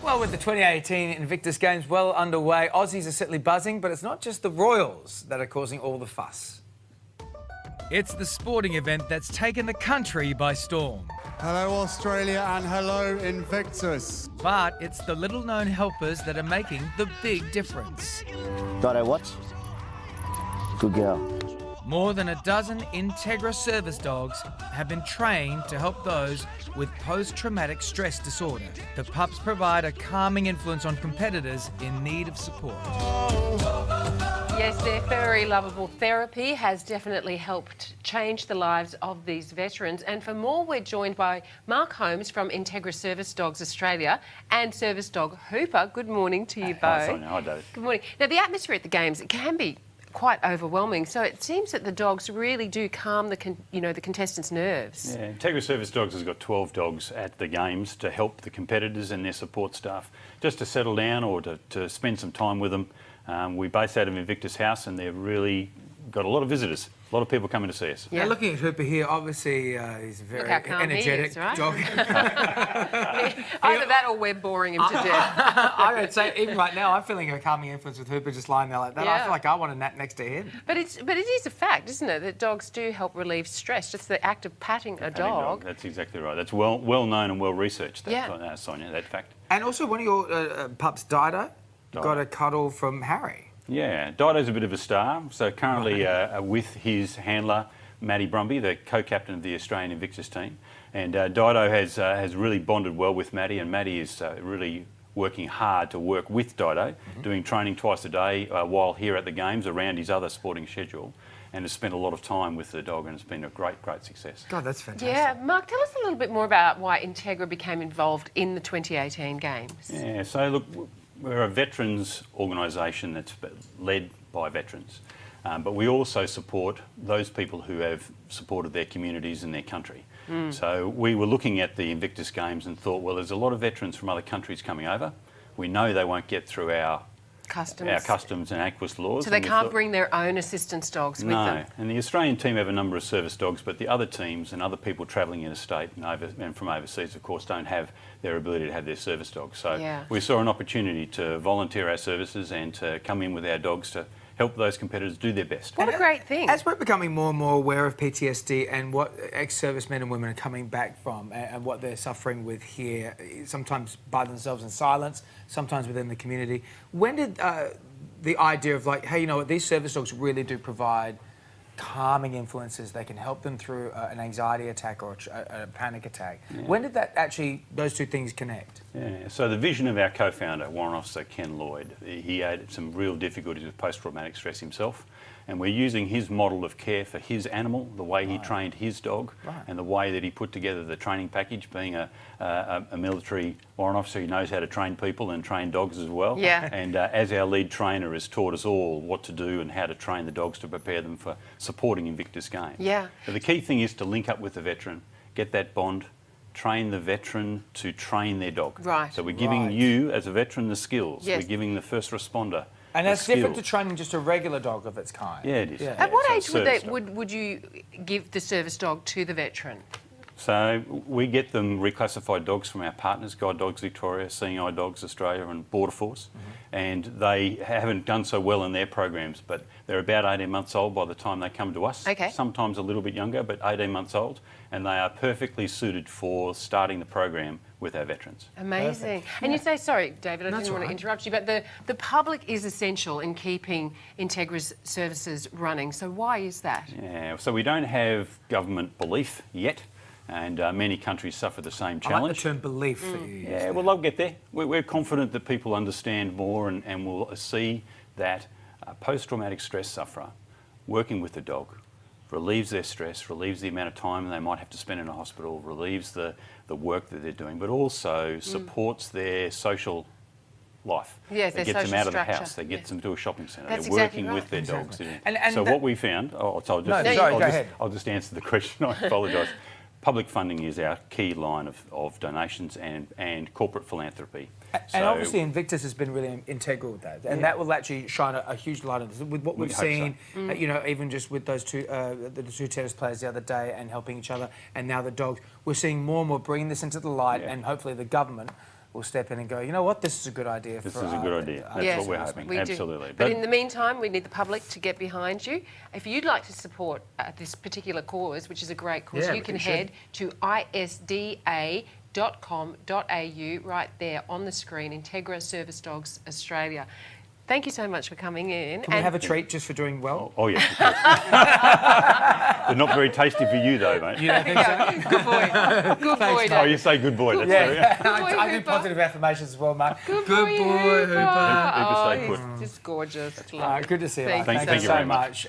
Well, with the 2018 Invictus Games well underway, Aussies are certainly buzzing, but it's not just the Royals that are causing all the fuss. It's the sporting event that's taken the country by storm. Hello Australia and hello Invictus. But it's the little-known helpers that are making the big difference. Got a what? Good girl. More than a dozen Integra Service Dogs have been trained to help those with post-traumatic stress disorder. The pups provide a calming influence on competitors in need of support. Yes, their furry, lovable therapy has definitely helped change the lives of these veterans. And for more, we're joined by Mark Holmes from Integra Service Dogs Australia and Service Dog Hooper. Good morning to you both. Hi, Sonia. Hi, David. Good morning. Now, the atmosphere at the Games, it can be quite overwhelming. So it seems that the dogs really do calm the contestants' nerves. Yeah, Integra Service Dogs has got 12 dogs at the Games to help the competitors and their support staff just to settle down or to spend some time with them. We base out of Invictus House and they've really got a lot of visitors, a lot of people coming to see us. Yeah, looking at Hooper here, obviously he's a very energetic dog. Either that or we're boring him to death. I would say, even right now, I'm feeling a calming influence with Hooper just lying there like that. Yeah. I feel like I want a nap next to him. But it is a fact, isn't it, that dogs do help relieve stress. Just the act of patting a dog. That's exactly right. That's well known and well researched, that, Sonia, that fact. And also one of your pups, Dido, got a cuddle from Harry. Yeah, Dido's a bit of a star. So currently with his handler, Matty Brumby, the co-captain of the Australian Invictus team. And Dido has really bonded well with Matty, and Matty is really working hard to work with Dido, doing training twice a day while here at the Games around his other sporting schedule, and has spent a lot of time with the dog, and it's been a great success. God, that's fantastic. Yeah, Mark, tell us a little bit more about why Integra became involved in the 2018 Games. Yeah, so look, we're a veterans organisation that's led by veterans, but we also support those people who have supported their communities and their country. So we were looking at the Invictus Games and thought, well, there's a lot of veterans from other countries coming over. We know they won't get through our customs and AQUIS laws. So they can't bring their own assistance dogs with them? No, and the Australian team have a number of service dogs, but the other teams and other people travelling interstate and from overseas, of course, don't have their ability to have their service dogs. So we saw an opportunity to volunteer our services and to come in with our dogs to help those competitors do their best. What a great thing. As we're becoming more and more aware of PTSD and what ex-servicemen and women are coming back from and what they're suffering with here, sometimes by themselves in silence, sometimes within the community, when did the idea of like, hey, you know what, these service dogs really do provide calming influences, they can help them through an anxiety attack or a panic attack. Yeah. When did that actually, those two things connect? Yeah, so the vision of our co-founder, Warrant Officer Ken Lloyd, he had some real difficulties with post-traumatic stress himself, and we're using his model of care for his animal, the way he trained his dog, and the way that he put together the training package, being a military warrant officer, he knows how to train people and train dogs as well. Yeah. And as our lead trainer has taught us all what to do and how to train the dogs to prepare them for supporting Invictus Games. Yeah. So the key thing is to link up with the veteran, get that bond, train the veteran to train their dog. Right. So we're giving you, as a veteran, the skills. Yes. We're giving the first responder and that's different to training just a regular dog of its kind. Yeah, it is. Yeah. At what age would you give the service dog to the veteran? So we get them reclassified dogs from our partners, Guide Dogs Victoria, Seeing Eye Dogs Australia and Border Force, and they haven't done so well in their programs, but they're about 18 months old by the time they come to us. Okay. Sometimes a little bit younger, but 18 months old, and they are perfectly suited for starting the program with our veterans. Amazing. And you say, sorry, David, I didn't want to interrupt you, but the public is essential in keeping Integra's services running. So why is that? Yeah, so we don't have government belief yet. And many countries suffer the same challenge. I like the term belief that you use. Yeah, well, they'll get there. We're confident that people understand more and will see that a post-traumatic stress sufferer working with the dog relieves their stress, relieves the amount of time they might have to spend in a hospital, relieves the work that they're doing, but also supports their social life. Yes, it gets them out of the house, they get them to a shopping centre, they're working with their dogs. And so what we found, I'll just answer the question, I apologise. Public funding is our key line of donations and corporate philanthropy. And obviously Invictus has been really integral with that, and that will actually shine a huge light on this. With what we've seen, you know, even just with those the two tennis players the other day and helping each other, and now the dogs, we're seeing more and more bringing this into the light, and hopefully the government will step in and go, you know what, this is a good idea. This is a good idea. That's Yes, what we're hoping. we do. Absolutely. But in the meantime, we need the public to get behind you. If you'd like to support this particular cause, which is a great cause, Yeah, you can we should. head to isda.com.au right there on the screen, Integra Service Dogs Australia. Thank you so much for coming in. Can we have a treat just for doing well? Oh, yes. They're not very tasty for you, though, mate. You don't think so? Good boy. Good boy, Oh, Dave. you say good boy. That's very... Yeah, Good boy, I do Hooper. positive affirmations as well, Mark. Good Good boy, boy, Hooper. Hooper. Hooper, stay Oh, put. he's just gorgeous. Good to see you, Thank Mark. you Thank so you so much. much.